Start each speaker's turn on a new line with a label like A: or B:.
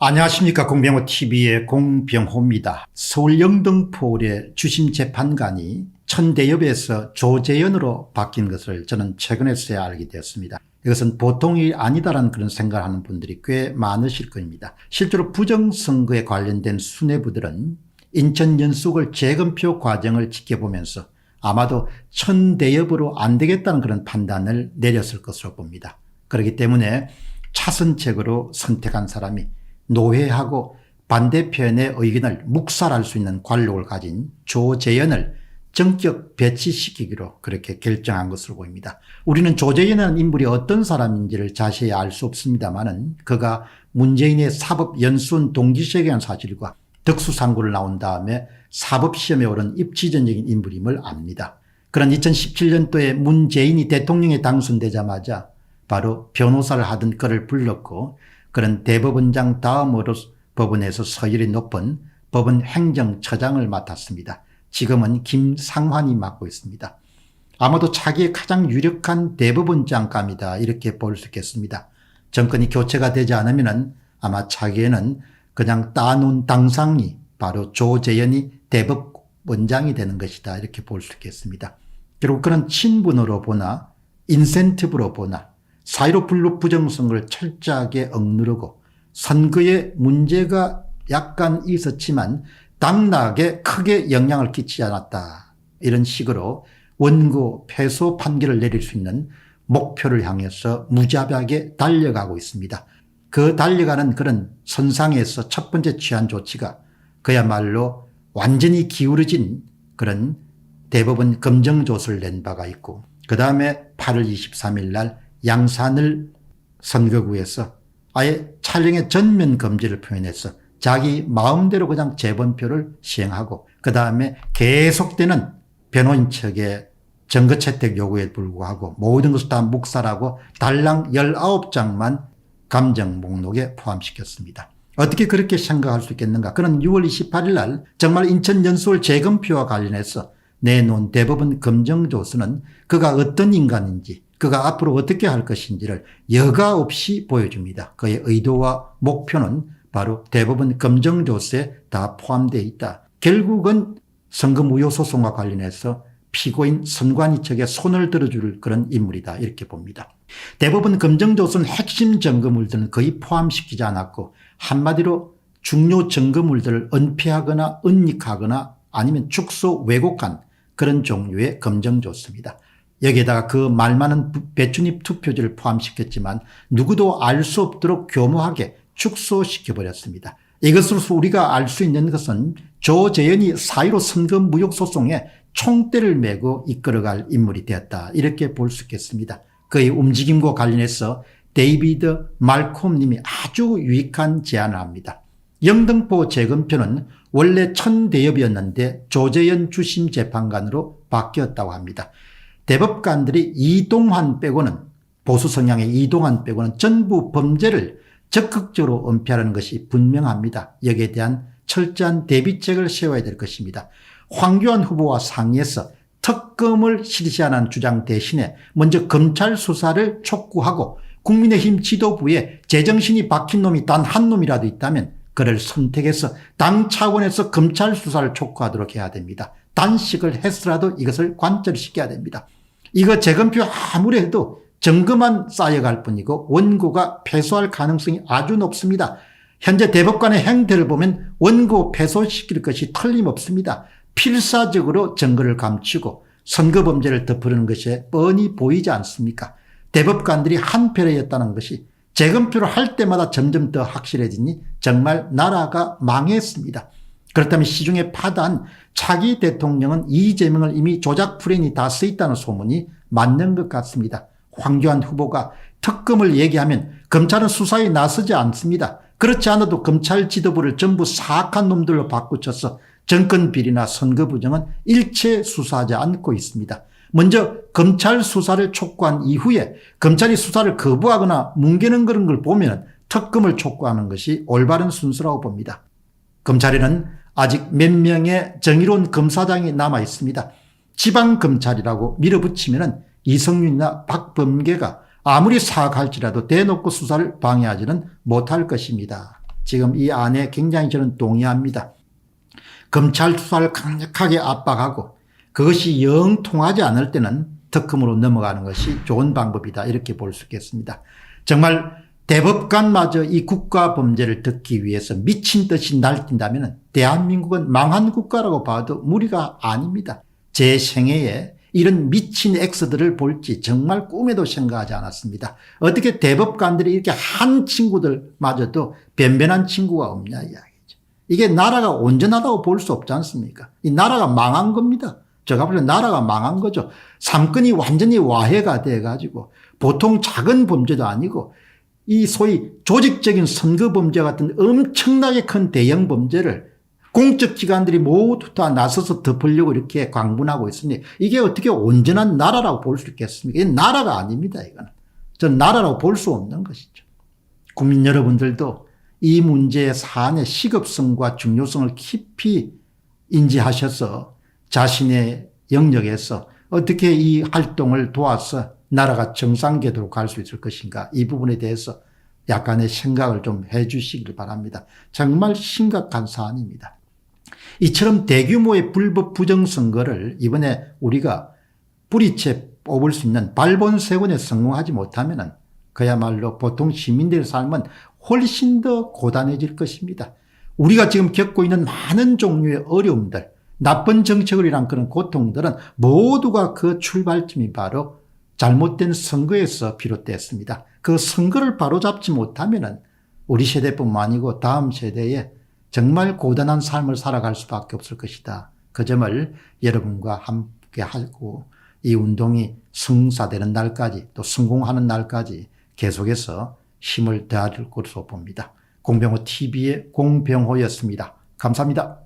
A: 안녕하십니까. 공병호TV의 공병호입니다. 서울 영등포울의 주심재판관이 천대엽에서 조재현으로 바뀐 것을 저는 최근에서야 알게 되었습니다. 이것은 보통이 아니다라는 그런 생각을 하는 분들이 꽤 많으실 겁니다. 실제로 부정선거에 관련된 수뇌부들은 인천 연수구 재검표 과정을 지켜보면서 아마도 천대엽으로 안 되겠다는 그런 판단을 내렸을 것으로 봅니다. 그렇기 때문에 차선책으로 선택한 사람이 노회하고 반대편의 의견을 묵살할 수 있는 관록을 가진 조재현을 정격 배치시키기로 그렇게 결정한 것으로 보입니다. 우리는 조재현이라는 인물이 어떤 사람인지를 자세히 알 수 없습니다만 그가 문재인의 사법연수원 동기시험에 대한 사실과 덕수상고를 나온 다음에 사법시험에 오른 입지전적인 인물임을 압니다. 그런 2017년도에 문재인이 대통령에 당선되자마자 바로 변호사를 하던 그를 불렀고 그런 대법원장 다음으로 법원에서 서열이 높은 법원 행정처장을 맡았습니다. 지금은 김상환이 맡고 있습니다. 아마도 차기의 가장 유력한 대법원장감이다 이렇게 볼 수 있겠습니다. 정권이 교체가 되지 않으면 아마 차기에는 그냥 따놓은 당상이 바로 조재현이 대법원장이 되는 것이다 이렇게 볼 수 있겠습니다. 그리고 그런 친분으로 보나 인센티브로 보나 4.15 블록 부정선거를 철저하게 억누르고 선거에 문제가 약간 있었지만 당락에 크게 영향을 끼치지 않았다. 이런 식으로 원고 패소 판결을 내릴 수 있는 목표를 향해서 무자비하게 달려가고 있습니다. 그 달려가는 그런 선상에서 첫 번째 취한 조치가 그야말로 완전히 기울어진 그런 대법원 검정조서를 낸 바가 있고 그 다음에 8월 23일 날 양산을 선거구에서 아예 촬영의 전면 금지를 표현해서 자기 마음대로 그냥 재번표를 시행하고 그 다음에 계속되는 변호인 측의 증거채택 요구에 불구하고 모든 것을 다 묵살하고 달랑 19장만 감정 목록에 포함시켰습니다. 어떻게 그렇게 생각할 수 있겠는가. 그런 6월 28일 날 정말 인천 연수원 재검표와 관련해서 내놓은 대법원 검정조서는 그가 어떤 인간인지 그가 앞으로 어떻게 할 것인지를 여과 없이 보여줍니다. 그의 의도와 목표는 바로 대법원 검정조서에 다 포함되어 있다. 결국은 선거무효소송과 관련해서 피고인 선관위 측에 손을 들어줄 그런 인물이다 이렇게 봅니다. 대법원 검정조서는 핵심 증거물들은 거의 포함시키지 않았고 한마디로 중요 증거물들을 은폐하거나 은닉하거나 아니면 축소 왜곡한 그런 종류의 검정조서입니다. 여기에다가 그 말 많은 배춧잎 투표지를 포함시켰지만 누구도 알 수 없도록 교묘하게 축소시켜버렸습니다. 이것으로서 우리가 알 수 있는 것은 조재현이 4.15 선거무효소송에 총대를 메고 이끌어갈 인물이 되었다 이렇게 볼 수 있겠습니다. 그의 움직임과 관련해서 데이비드 말콤 님이 아주 유익한 제안을 합니다. 영등포 재검표는 원래 천대엽이었는데 조재현 주심재판관으로 바뀌었다고 합니다. 대법관들이 이동환 빼고는 보수 성향의 이동환 빼고는 전부 범죄를 적극적으로 은폐하는 것이 분명합니다. 여기에 대한 철저한 대비책을 세워야 될 것입니다. 황교안 후보와 상의해서 특검을 실시하는 주장 대신에 먼저 검찰 수사를 촉구하고 국민의힘 지도부에 제정신이 박힌 놈이 단 한 놈이라도 있다면 그를 선택해서 당 차원에서 검찰 수사를 촉구하도록 해야 됩니다. 단식을 해서라도 이것을 관철시켜야 됩니다. 이거 재검표 아무리 해도 증거만 쌓여갈 뿐이고 원고가 패소할 가능성이 아주 높습니다. 현재 대법관의 행태를 보면 원고 패소시킬 것이 틀림없습니다. 필사적으로 증거를 감추고 선거범죄를 덮으려는 것이 뻔히 보이지 않습니까? 대법관들이 한패례였다는 것이 재검표를 할 때마다 점점 더 확실해지니 정말 나라가 망했습니다. 그렇다면 시중에 파다한 차기 대통령은 이재명을 이미 조작 프레임이 다 쓰였다는 소문이 맞는 것 같습니다. 황교안 후보가 특검을 얘기하면 검찰은 수사에 나서지 않습니다. 그렇지 않아도 검찰 지도부를 전부 사악한 놈들로 바꾸쳐서 정권 비리나 선거 부정은 일체 수사하지 않고 있습니다. 먼저 검찰 수사를 촉구한 이후에 검찰이 수사를 거부하거나 뭉개는 그런 걸 보면 특검을 촉구하는 것이 올바른 순서라고 봅니다. 검찰에는 아직 몇 명의 정의로운 검사장이 남아 있습니다. 지방검찰이라고 밀어붙이면 이성윤이나 박범계가 아무리 사악할지라도 대놓고 수사를 방해하지는 못할 것입니다. 지금 이 안에 굉장히 저는 동의합니다. 검찰 수사를 강력하게 압박하고 그것이 영 통하지 않을 때는 특검으로 넘어가는 것이 좋은 방법이다, 이렇게 볼 수 있겠습니다. 정말 대법관마저 이 국가 범죄를 듣기 위해서 미친 듯이 날뛴다면 대한민국은 망한 국가라고 봐도 무리가 아닙니다. 제 생애에 이런 미친 엑스들을 볼지 정말 꿈에도 생각하지 않았습니다. 어떻게 대법관들이 이렇게 한 친구들마저도 변변한 친구가 없냐 이야기죠. 이게 나라가 온전하다고 볼 수 없지 않습니까? 이 나라가 망한 겁니다. 제가 볼 때 나라가 망한 거죠. 삼권이 완전히 와해가 돼가지고 보통 작은 범죄도 아니고 이 소위 조직적인 선거범죄 같은 엄청나게 큰 대형 범죄를 공적기관들이 모두 다 나서서 덮으려고 이렇게 광분하고 있으니 이게 어떻게 온전한 나라라고 볼 수 있겠습니까? 이게 나라가 아닙니다. 이거는. 전 나라라고 볼 수 없는 것이죠. 국민 여러분들도 이 문제의 사안의 시급성과 중요성을 깊이 인지하셔서 자신의 영역에서 어떻게 이 활동을 도와서 나라가 정상궤도로 갈 수 있을 것인가, 이 부분에 대해서 약간의 생각을 좀 해 주시길 바랍니다. 정말 심각한 사안입니다. 이처럼 대규모의 불법 부정선거를 이번에 우리가 뿌리채 뽑을 수 있는 발본색원에 성공하지 못하면 그야말로 보통 시민들의 삶은 훨씬 더 고단해질 것입니다. 우리가 지금 겪고 있는 많은 종류의 어려움들, 나쁜 정책을 위한 그런 고통들은 모두가 그 출발점이 바로 잘못된 선거에서 비롯됐습니다. 그 선거를 바로잡지 못하면 우리 세대뿐만 아니고 다음 세대에 정말 고단한 삶을 살아갈 수밖에 없을 것이다. 그 점을 여러분과 함께 하고 이 운동이 성사되는 날까지, 또 성공하는 날까지 계속해서 힘을 더할 것으로 봅니다. 공병호 TV의 공병호였습니다. 감사합니다.